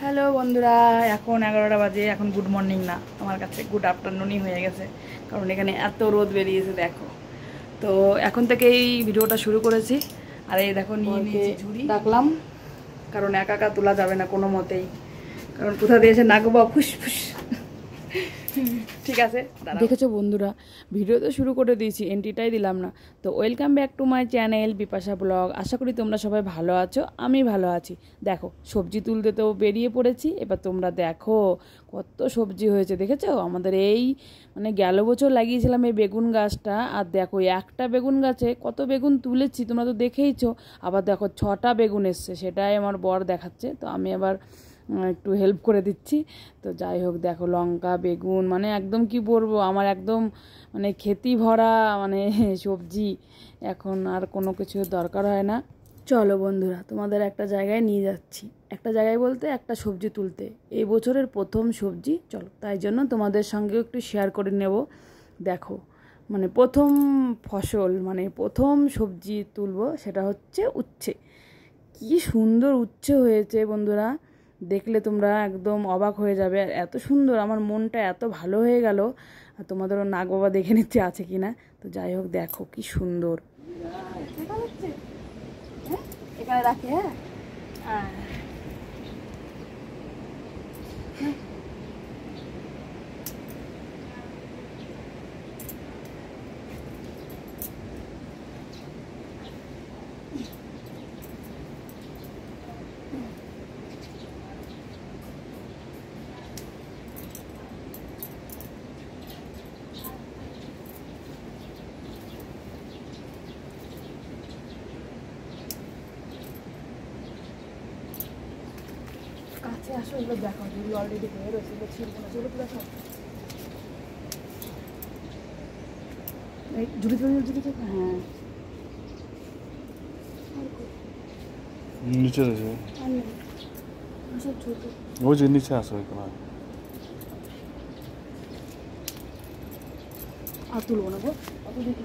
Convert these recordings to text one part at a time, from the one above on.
Hello বন্ধুরা, এখন 11টা বাজে। এখন গুড মর্নিং না, আমার কাছে গুড আফটারনুনই হয়ে গেছে, কারণ এখানে এত রোদ বেরিয়েছে দেখো। তো এখন থেকেই ভিডিওটা শুরু করেছি। আর এই দেখো নিয়ে নিয়েছি ঝুড়ি, ডাকলাম কারণ একা একা তোলা যাবে না কোনো মতেই, কারণ কোথা দিয়ে এসে নাগবা ফুসফুস। ঠিক আছে, দেখেছো বন্ধুরা, ভিডিও তো শুরু করে দিয়েছি, এন্ট্রিটাই দিলাম না। তো welcome back to my channel Bipasha blog. আশা করি তোমরা সবাই ভালো আছো, আমি ভালো আছি। দেখো সবজি তুলতে তো বেরিয়ে পড়েছি। এবার তোমরা দেখো কত সবজি হয়েছে, দেখেছো? আমাদের এই মানে গেল বছর লাগিয়েছিলাম এই বেগুন গাছটা, আর দেখো একটা বেগুন গাছে কত বেগুন তুলেছি তোমরা তো দেখেইছো। আবার দেখো 6টা বেগুন এসছে, সেটাই আমার বর দেখাচ্ছে, তো আমি আবার একটু হেল্প করে দিচ্ছি। তো যাই হোক, দেখো লঙ্কা বেগুন মানে একদম কি বলবো, আমার একদম মানে খেতি ভরা মানে সবজি। এখন আর কোনো কিছু দরকার হয় না। চলো বন্ধুরা, তোমাদের একটা জায়গায় নিয়ে যাচ্ছি। একটা জায়গায় বলতে একটা সবজি তুলতে, এই বছরের প্রথম সবজি। চলো, তাই জন্য তোমাদের সঙ্গেও একটু শেয়ার করে নেব। দেখো মানে প্রথম ফসল, মানে প্রথম সবজি তুলবো, সেটা হচ্ছে উচ্ছে। কি সুন্দর উচ্ছে হয়েছে বন্ধুরা, দেখলে তোমরা একদম অবাক হয়ে যাবে। আর এত সুন্দর, আমার মনটা এত ভালো হয়ে গেল। আর তোমাদেরও নাগ বাবা দেখে নিচ্ছে আছে কি না। তো যাই হোক, দেখো কি সুন্দর। এখানে রাখে, হ্যাঁ। কাছে আসো, এগুলো দেখো, যেগুলো অলরেডি হয়ে রয়েছে, এগুলো ছিলবো না, যেগুলো দেখো ঝুড়ি ঝুড়ি, হ্যাঁ নিচে রয়েছে, ওই যে নিচে আসো এখানে। আর তুলবো না গো, অত দেখি।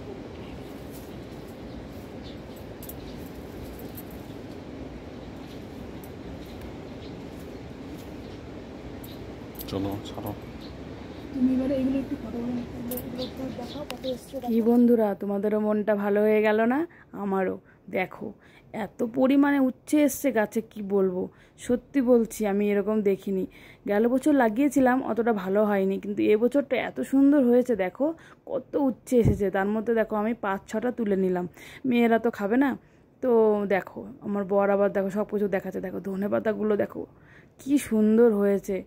চলো ছাড়ো। কি বন্ধুরা, তোমাদেরও মনটা ভালো হয়ে গেল না? আমারও। দেখো এত পরিমাণে উচ্ছে এসছে গাছে, কি বলবো। সত্যি বলছি, আমি এরকম দেখিনি। গেল বছর লাগিয়েছিলাম, অতটা ভালো হয়নি, কিন্তু এবছরটা এত সুন্দর হয়েছে। দেখো কত উচ্ছে এসেছে, তার মধ্যে দেখো আমি 5-6টা তুলে নিলাম। মেয়েরা তো খাবে না। তো দেখো আমার বর আবার দেখো সব কিছু দেখাচ্ছে। দেখো ধনেপাতাগুলো দেখো কি সুন্দর হয়েছে।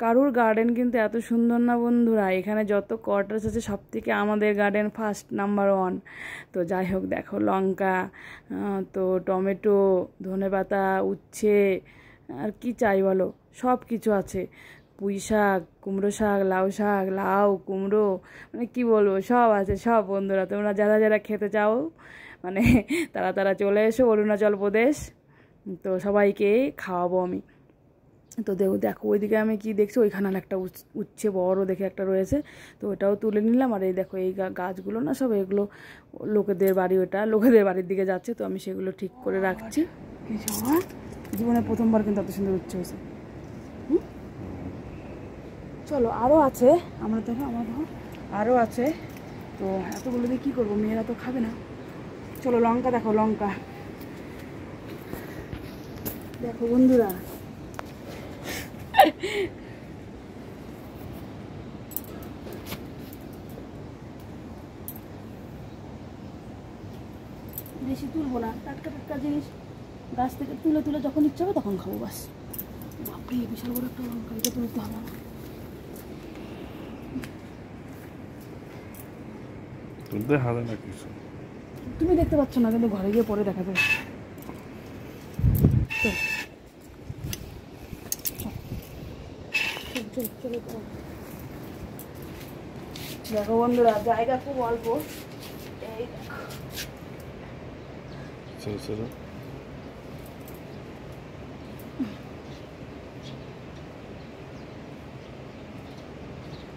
কারুর গার্ডেন কিন্তু এত সুন্দর না বন্ধুরা, এখানে যত কোয়ার্টার্স আছে সব থেকে আমাদের গার্ডেন ফার্স্ট নাম্বার 1। তো যাই হোক, দেখো লঙ্কা, তো টমেটো, ধনেপাতা, উচ্ছে, আর কি চাই বলো, সব কিছু আছে। পুঁই শাক, কুমড়ো শাক, লাউ শাক, লাউ কুমড়ো, মানে কি বলবো, সব আছে সব। বন্ধুরা তোমরা যারা যারা খেতে চাও মানে তারা তারা চলে এসো অরুণাচল প্রদেশ, তো সবাইকে খাওয়াবো আমি। তো দেখো ওইদিকে আমি কি দেখছি, ওইখানে একটা উচ্ছে বড় দেখে একটা রয়েছে, তো ওটাও তুলে নিলাম। আর এই দেখো এই গাছগুলো না সব, এগুলো লোকেদের বাড়ি, ওটা লোকেদের বাড়ির দিকে যাচ্ছে, তো আমি সেগুলো ঠিক করে রাখছি। জীবনে প্রথমবার কিন্তু এত সুন্দর উচ্ছে হয়েছে। চলো আরও আছে, আমরা দেখো আরও আছে। তো এতগুলো দিয়ে কী করবো, মেয়েরা তো খাবে না। চলো লঙ্কা দেখো, লঙ্কা দেখো বন্ধুরা, বেশি তুলবো না, টাটকা টাটকা জিনিস গাছ থেকে তুলে তুলে যখন ইচ্ছা হবে তখন খাবো, বাস। বাপরে বিশাল বড় একটা লঙ্কা, এটা তুলতে হবে না। তুলতে হবে না কিছু, তুমি দেখতে পাচ্ছ না, কিন্তু ঘরে গিয়ে পরে দেখা যাবে। দেখো বন্ধুরা, জায়গা খুব অল্প। এই দেখো চলো চলো।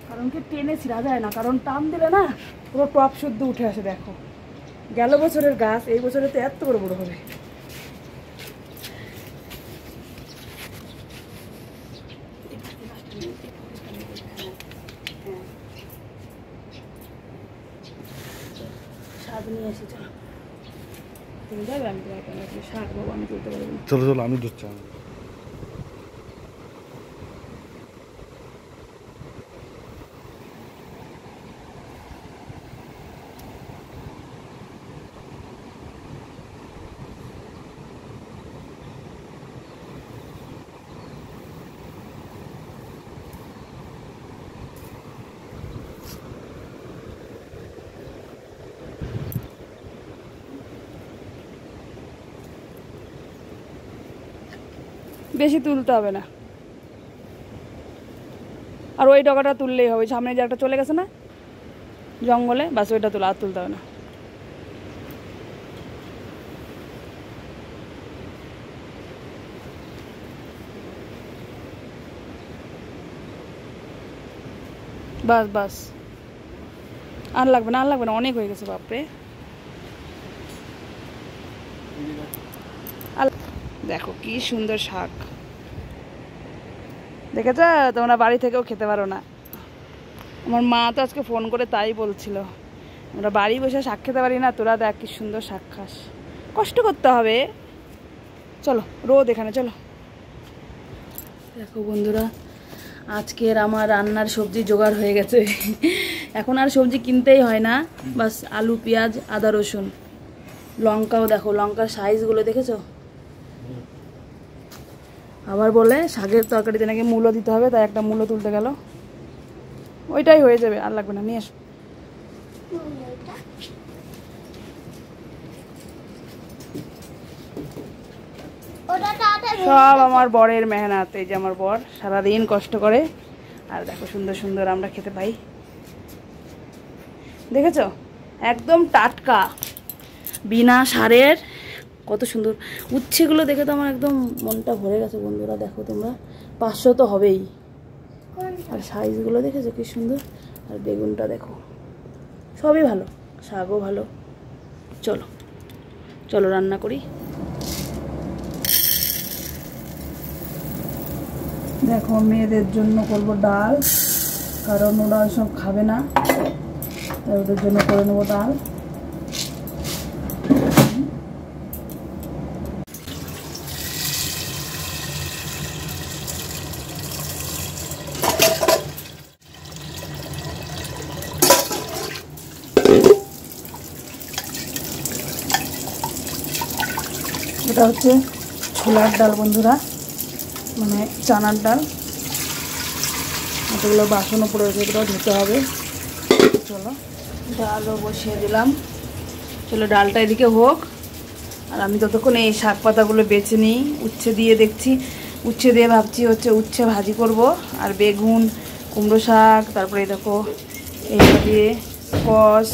কারণ কি টেনে ছিঁড়া যায় না, কারণ টান দিলে না পুরো টপ শুদ্ধ উঠে আসে। দেখো গেল বছরের গাছ, এই বছরে তো এত বড় বড় হবে। হ্যাঁ শাক নিয়ে এসে চলো তুমি যাবে আমি তোমার কেন শাক বাবু আমি তুলতে পারবো। চলো চলো আমি ধরছি। বেশি তুলতে হবে না, আর ওই ডগাটা তুললেই হবে, সামনে যে একটা চলে গেছে না জঙ্গলে, বাস ওইটা তুলে আর তুলতে হবে না। বাস বাস আর লাগবে না, আর লাগবে না, অনেক হয়ে গেছে বাপরে। দেখো কি সুন্দর শাক, দেখেছ তোমরা বাড়ি থেকেও খেতে পারো না। আমার মা তো আজকে ফোন করে তাই বলছিল, আমরা বাড়ি বসে শাক খেতে পারি না, তোরা দেখ কি সুন্দর শাক খাস, কষ্ট করতে হবে। চলো রোদ এখানে, চলো। দেখো বন্ধুরা, আজকের আমার রান্নার সবজি জোগাড় হয়ে গেছে। এখন আর সবজি কিনতেই হয় না, বাস আলু পেঁয়াজ আদা রসুন, লঙ্কাও দেখো, লঙ্কার সাইজগুলো দেখেছো। আবার বলে শাকের তরকারিতে নাকি মূলো দিতে হবে, তাই একটা মূলো তুলতে গেল, ওইটাই হয়ে যাবে, আর লাগবে না, নিয়ে এসো। সব আমার বরের মেহনত, এই যে আমার বর সারাদিন কষ্ট করে, আর দেখো সুন্দর সুন্দর আমরা খেতে পাই, দেখেছো একদম টাটকা বিনা সারের, কত সুন্দর উচ্ছেগুলো দেখে তো আমার একদম মনটা ভরে গেছে বন্ধুরা। দেখো তোমরা 500 তো হবেই, আর সাইজগুলো দেখেছো কি সুন্দর, আর বেগুনটা দেখো, সবই ভালো, শাকও ভালো। চলো চলো রান্না করি। দেখো মেয়েদের জন্য করব ডাল, কারণ ওরা সব খাবে না, তাই ওদের জন্য করে নেবো ডাল। এটা হচ্ছে ছোলার ডাল বন্ধুরা, মানে চানার ডাল, এতগুলো বাসনও পড়ে রয়েছে, এগুলো ধুতে হবে। চলো ডালও বসিয়ে দিলাম, চলো ডালটা এদিকে হোক, আর আমি ততক্ষণ এই শাক পাতাগুলো বেছে নিই। উচ্ছে দিয়ে দেখছি, উচ্ছে দিয়ে ভাবছি হচ্ছে উচ্ছে ভাজি করব, আর বেগুন কুমড়ো শাক, তারপরে দেখো এইটা দিয়ে কস,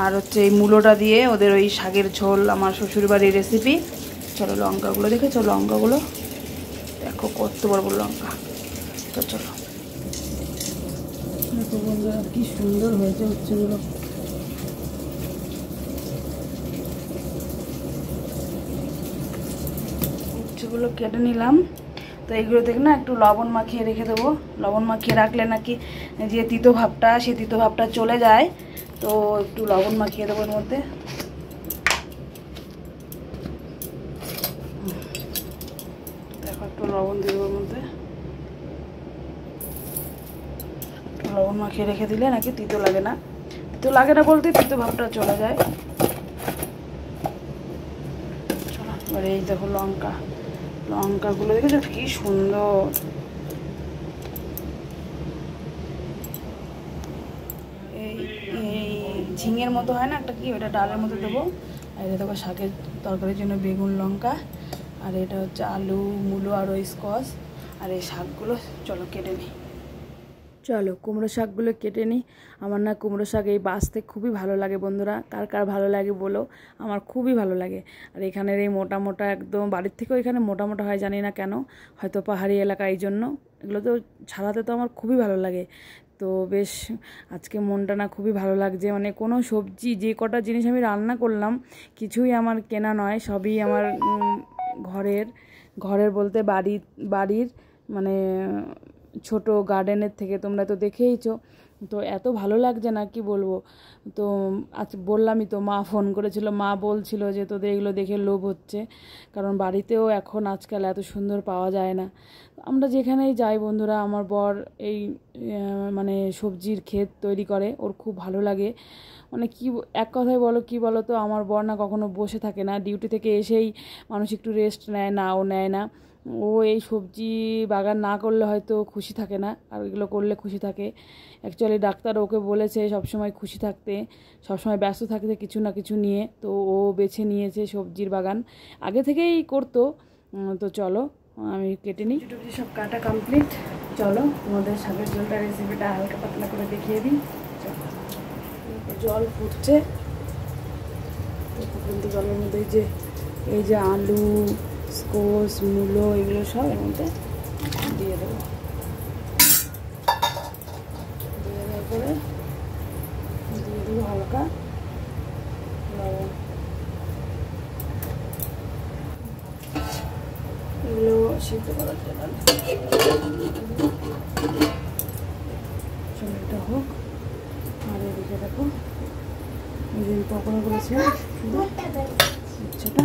আর হচ্ছে এই মূলোটা দিয়ে ওদের ওই শাকের ঝোল, আমার শ্বশুরবাড়ির রেসিপি। চলো লঙ্কাগুলো দেখেছো, লঙ্কাগুলো দেখো কত বড় বড় লঙ্কা। তো চলো দেখো বন্ধুরা কি সুন্দর হয়েছে উচ্ছেগুলো, উচ্ছেগুলো কেটে নিলাম। তো এইগুলো থেকে না একটু লবণ মাখিয়ে রেখে দেবো, লবণ মাখিয়ে রাখলে নাকি যে তিতো ভাবটা, সেই তিতো ভাবটা চলে যায়, তো একটু লবণ মাখিয়ে দেবো এর মধ্যে। দেখো একটু লবণ দিয়ে দেবো এর মধ্যে, লবণ মাখিয়ে রেখে দিলে নাকি তিতো লাগে না, তিতো লাগে না বলতে তিতো ভাবটা চলে যায়। চলো এবার এই দেখো লঙ্কা, লঙ্কাগুলো দেখেছো কি সুন্দর, এই এই ঝিঙের মতো হয় না একটা, কি ওটা ডালের মতো দেবো। আর এটা দেখো শাকের তরকারির জন্য বেগুন লঙ্কা, আর এটা হচ্ছে আলু মূলো আর ওই স্কোয়াশ, আর এই শাকগুলো চলো কেটে নিই। চলো কুমড়ো শাকগুলো কেটে নিই। আমার না কুমড়ো শাক এই বাছতে খুবই ভালো লাগে বন্ধুরা, কার কার ভালো লাগে বলো, আমার খুবই ভালো লাগে। আর এখানের এই মোটা মোটা একদম, বাড়ির থেকেও এখানে মোটা মোটা হয়, জানি না কেন, হয়তো পাহাড়ি এলাকা এই জন্য, এগুলো তো ছাড়াতে তো আমার খুবই ভালো লাগে। তো বেশ আজকে মনটা না খুবই ভালো লাগছে, মানে কোনো সবজি যে কটা জিনিস আমি রান্না করলাম কিছুই আমার কেনা নয়, সবই আমার ঘরের, ঘরের বলতে বাড়ির মানে ছোট গার্ডেনের থেকে, তোমরা তো দেখেইছো। তো এত ভালো লাগছে না কি বলবো। তো আজ বললামই তো, মা ফোন করেছিল, মা বলছিল যে তোদের এগুলো দেখে লোভ হচ্ছে, কারণ বাড়িতেও এখন আজকাল এত সুন্দর পাওয়া যায় না। আমরা যেখানেই যাই বন্ধুরা, আমার বর এই মানে সবজির ক্ষেত তৈরি করে, ওর খুব ভালো লাগে। মানে কি এক কথায় বলো কি বলো তো, আমার বর না কখনো বসে থাকে না, ডিউটি থেকে এসেই মানুষ একটু রেস্ট নেয় না, ও নেয় না। ও এই সবজি বাগান না করলে হয়তো খুশি থাকে না, আর এগুলো করলে খুশি থাকে। অ্যাকচুয়ালি ডাক্তার ওকে বলেছে সবসময় খুশি থাকতে, সবসময় ব্যস্ত থাকতে কিছু না কিছু নিয়ে। তো ও বেছে নিয়েছে সবজির বাগান, আগে থেকেই করতো। তো চলো আমি কেটে নিই। টুকটি সব কাটা কমপ্লিট। চলো তোমাদের শাকের ঝোলটা রেসিপিটা হালকা পাতলা করে দেখিয়ে দিই। জল ফুটছে, কিন্তু জলের মধ্যে এই যে আলু, স্কোস, মূলো, এগুলো সব এর মধ্যে দিয়ে দেবো। দিয়ে দেওয়ার পরে দিয়ে দেবো হালকা লবণ। এগুলো সিদ্ধ করার জন্য চলটা হোক। আর এদিকে দেখো এই যে পকোড়া করেছে ইচ্ছাটা।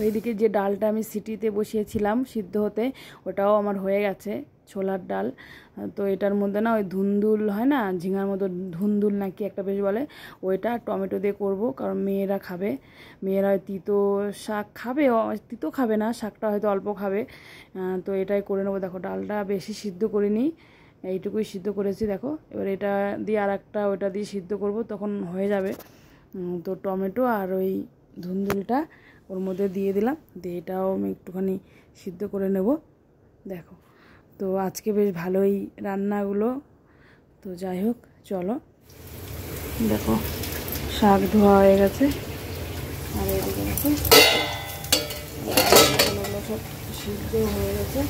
এদিকে যে ডালটা আমি সিটিতে বসিয়েছিলাম সিদ্ধ হতে, ওটাও আমার হয়ে গেছে, ছোলার ডাল। তো এটার মধ্যে না ওই ধুন্দুল হয় না, ঝিঙার মতো ধুন্দুল নাকি একটা বেশ বলে, ওইটা টমেটো দিয়ে করব, কারণ মেয়েরা খাবে। মেয়েরা তিতো শাক খাবে, তিতো খাবে না, শাকটা হয়তো অল্প খাবে। তো এটাই করে নেবো। দেখো ডালটা বেশি সিদ্ধ করিনি, এইটুকুই সিদ্ধ করেছি। দেখো এবার এটা দিয়ে আর একটা ওটা দিয়ে সিদ্ধ করব, তখন হয়ে যাবে। তো টমেটো আর ওই ধুন্দুলটা ওর মধ্যে দিয়ে দিলাম, দিয়ে এটাও আমি একটুখানি সিদ্ধ করে নেব। দেখো তো আজকে বেশ ভালোই রান্নাগুলো। তো যাই হোক চলো, দেখো শাক ধোয়া হয়ে গেছে, আর এদিকে দেখো সব সিদ্ধ হয়ে গেছে।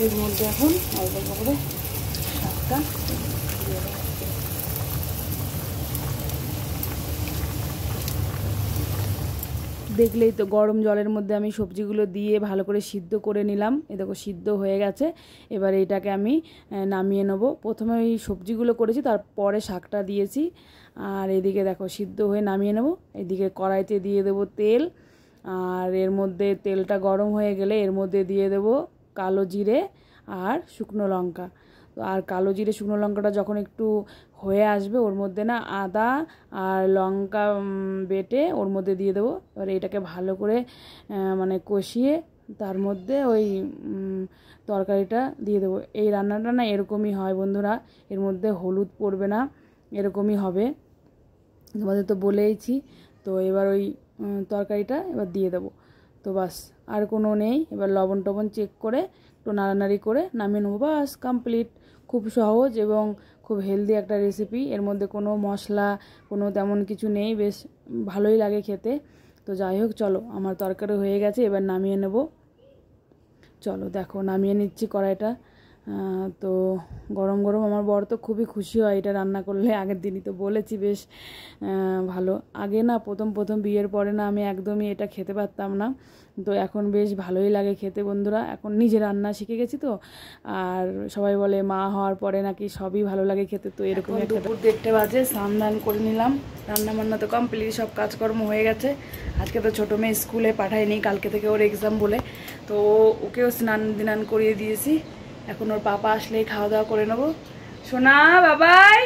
এর মধ্যে এখন অল্প অল্প করে শাকটা দিয়ে দেবো। দেখলেই তো গরম জলের মধ্যে আমি সবজিগুলো দিয়ে ভালো করে সিদ্ধ করে নিলাম। এ দেখো সিদ্ধ হয়ে গেছে। এবার এইটাকে আমি নামিয়ে নেব। প্রথমে ওই সবজিগুলো করেছি, তারপরে শাকটা দিয়েছি। আর এদিকে দেখো সিদ্ধ হয়ে নামিয়ে নেব। এদিকে কড়াইতে দিয়ে দেব তেল, আর এর মধ্যে তেলটা গরম হয়ে গেলে এর মধ্যে দিয়ে দেব কালো জিরে আর শুকনো লঙ্কা। আর কালো জিরে শুকনো লঙ্কাটা যখন একটু হয়ে আসবে, ওর মধ্যে না আদা আর লঙ্কা বেটে ওর মধ্যে দিয়ে দেবো। এবার এটাকে ভালো করে মানে কষিয়ে তার মধ্যে ওই তরকারিটা দিয়ে দেবো। এই রান্নাটা না এরকমই হয় বন্ধুরা, এর মধ্যে হলুদ পড়বে না, এরকমই হবে, তোমাদের তো বলেইছি। তো এবার ওই তরকারিটা এবার দিয়ে দেবো। তো বাস আর কোনো নেই। এবার লবণ টবণ চেক করে একটু নাড়ানাড়ি করে নামিয়ে নেবো, বাস কমপ্লিট। খুব সহজ এবং খুব হেলদি একটা রেসিপি। এর মধ্যে কোনো মশলা কোনো তেমন কিছু নেই, বেশ ভালোই লাগে খেতে। তো যাই হোক চলো, আমার তরকারি হয়ে গেছে, এবার নামিয়ে নেব। চলো দেখো নামিয়ে নিচ্ছি কড়াইটা। তো গরম গরম আমার বর তো খুবই খুশি হয় এটা রান্না করলে। আগের দিনই তো বলেছি বেশ ভালো। আগে না প্রথম বিয়ের পরে না আমি একদমই এটা খেতে পারতাম না, তো এখন বেশ ভালোই লাগে খেতে বন্ধুরা। এখন নিজে রান্না শিখে গেছি তো, আর সবাই বলে মা হওয়ার পরে নাকি সবই ভালো লাগে খেতে। তো এরকম দুপুর 1:30 বাজে, স্নান দান করে নিলাম, রান্না বান্না তো কমপ্লিট, সব কাজকর্ম হয়ে গেছে। আজকে তো ছোটো মেয়ে স্কুলে পাঠাইনি, কালকে থেকে ওর এক্সাম বলে, তো ওকেও স্নান দিনান করিয়ে দিয়েছি। এখন ওর পাপা আসলেই খাওয়া দাওয়া করে নেবো। সোনা বাবাই,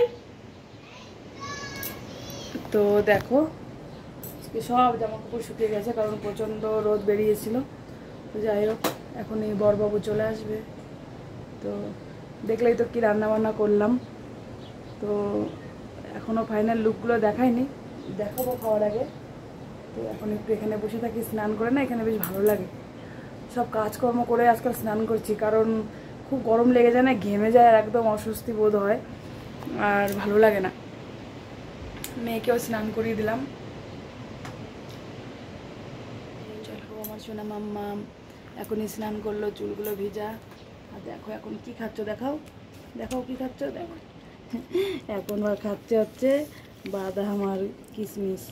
তো দেখো আজকে সব জামা কাপড় শুকিয়ে গেছে কারণ প্রচণ্ড রোদ বেরিয়েছিল। তো যাই হোক, এখন এই বড়বাবু চলে আসবে, তো দেখলেই তো কি রান্না বান্না করলাম। তো এখনও ফাইনাল লুকগুলো দেখাইনি, দেখাবো খাওয়ার আগে। তো এখন একটু এখানে বসে থাকি, স্নান করে না এখানে বেশ ভালো লাগে। সব কাজকর্ম করে আজকাল স্নান করছি, কারণ খুব গরম লেগে যায় না, ঘেমে যায় আর একদম অস্বস্তি বোধ হয়, আর ভালো লাগে না। মেয়েকেও স্নান করিয়ে দিলাম। চলো আমার সোনা মাম্মা এখনই স্নান করলো, চুলগুলো ভিজা। আর দেখো এখন কি খাচ্ছ, দেখাও দেখাও কি খাচ্ছ, দেখো এখন খাচ্ছে হচ্ছে বাদাম আর কিশমিশ।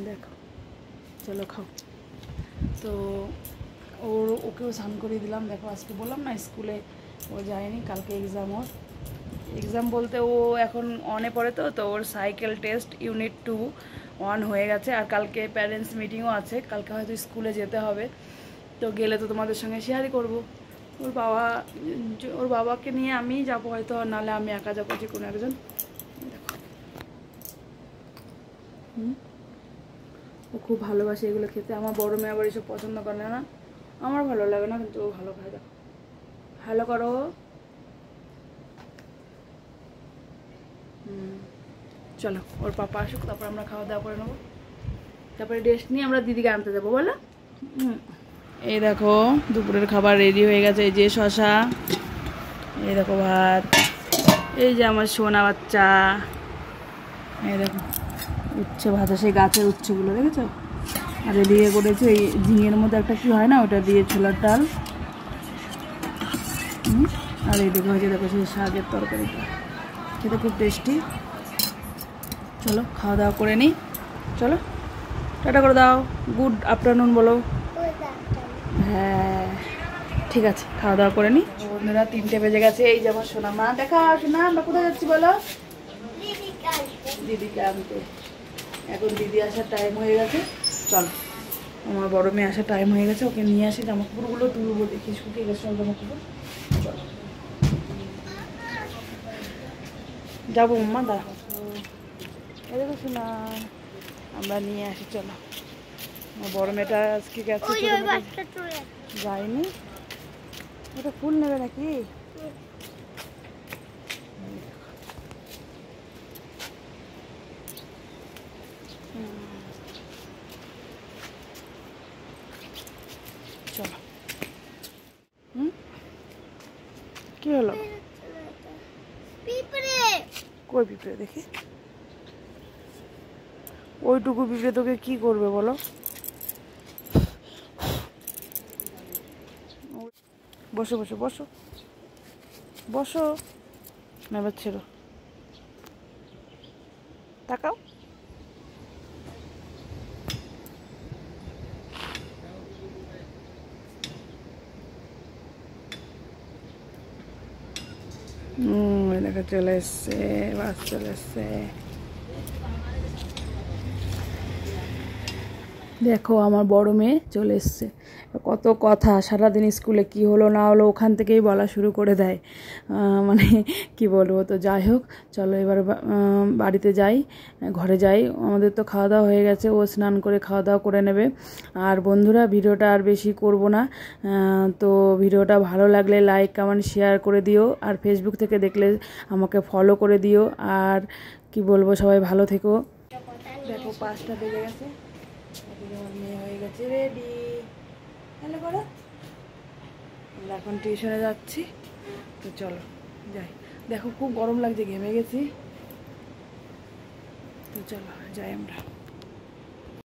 দেখো চলো খাও। তো ওকেও স্নান করিয়ে দিলাম। দেখো আজকে বললাম না স্কুলে ও যায়নি, কালকে এক্সাম। ওর এক্সাম বলতে ও এখন অনে পড়ে, তো ওর সাইকেল টেস্ট ইউনিট 2 অন হয়ে গেছে। আর কালকে প্যারেন্টস মিটিংও আছে, কালকে হয়তো স্কুলে যেতে হবে। তো গেলে তো তোমাদের সঙ্গে শেয়ারই করবো। ওর বাবাকে নিয়ে আমি যাবো হয়তো, নাহলে আমি একা যাবো, যে কোনো একজন। দেখো ও খুব ভালোবাসে এগুলো খেতে। আমার বড় মেয়ে আবার এসব পছন্দ করে না, আমার ভালো লাগে না, কিন্তু ও ভালো খায়। দেখো ভালো করো। চলো ওর পাপা আসুক, তারপর আমরা খাওয়া দাওয়া করে নেবো, তারপরে রেস্ট নিয়ে আমরা দিদিকে আনতে যাবো, বলো। এই দেখো দুপুরের খাবার রেডি হয়ে গেছে। এই যে শশা, এই দেখো ভাত, এই যে আমার সোনা বাচ্চা, এই দেখো উচ্ছে ভাজা, সেই গাছের উচ্ছেগুলো দেখেছো। আর এদিকে করেছে এই ঝিঙের মধ্যে একটা কি হয় না, ওটা দিয়ে ছোলার ডাল। আর এইদিকে হয়েছে দেখো সেই শাকের তরকারিটা, খেতে খুব টেস্টি। চলো খাওয়া দাওয়া করে নিই, চলো টাটা করে দাও, গুড আফটারনুন বলো। হ্যাঁ ঠিক আছে, খাওয়া দাওয়া করে নিই। বন্ধুরা 3টে বেজে গেছে। এই যেমন সোনা মা, দেখা সোনা আমরা কোথায় যাচ্ছি বলো, দিদিকে আনতে। এখন দিদি আসার টাইম হয়ে গেছে, চলো আমার বড় মেয়ে আসার টাইম হয়ে গেছে, ওকে নিয়ে আসি। জামা কাপড়গুলো তুলবো, দেখি শুকিয়ে গেছে সব জামা কাপড়। চলো যাবো মাম্মা, দাঁড়াও। এই দেখো শোনা, আমরা নিয়ে আসি, চলো। আমার বড় মেয়েটা আজকে গেছে, যায়নি। ওটা ফুল নেবে নাকি? চলো। কি হলো? কই পিঁপড়ে দেখি? ওইটুকু পিঁপড়ে তোকে কি করবে বলো? বসো বসো বসো বসো, নেবার ছিল, তাকাও। দেখা চলে এসছে, বাস চলে এসছে। দেখো আমার বড় মেয়ে চলে এসছে। কত কথা, সারাদিন স্কুলে কি হলো না হলো ওখান থেকেই বলা শুরু করে দেয়, মানে কি বলবো। তো যাই হোক, চলো এবার বাড়িতে যাই, ঘরে যাই। আমাদের তো খাওয়া দাওয়া হয়ে গেছে, ও স্নান করে খাওয়া দাওয়া করে নেবে। আর বন্ধুরা ভিডিওটা আর বেশি করব না, তো ভিডিওটা ভালো লাগলে লাইক কমেন্ট শেয়ার করে দিও, আর ফেসবুক থেকে দেখলে আমাকে ফলো করে দিও। আর কি বলবো, সবাই ভালো থেকো। দেখো 5টা বেজে গেছে, আমার মেয়ে হয়ে গেছে রেডি। হ্যালো করো, আমরা এখন টিউশনে যাচ্ছি, তো চলো যাই। দেখো খুব গরম লাগছে, ঘেমে গেছি, তো চলো যাই আমরা।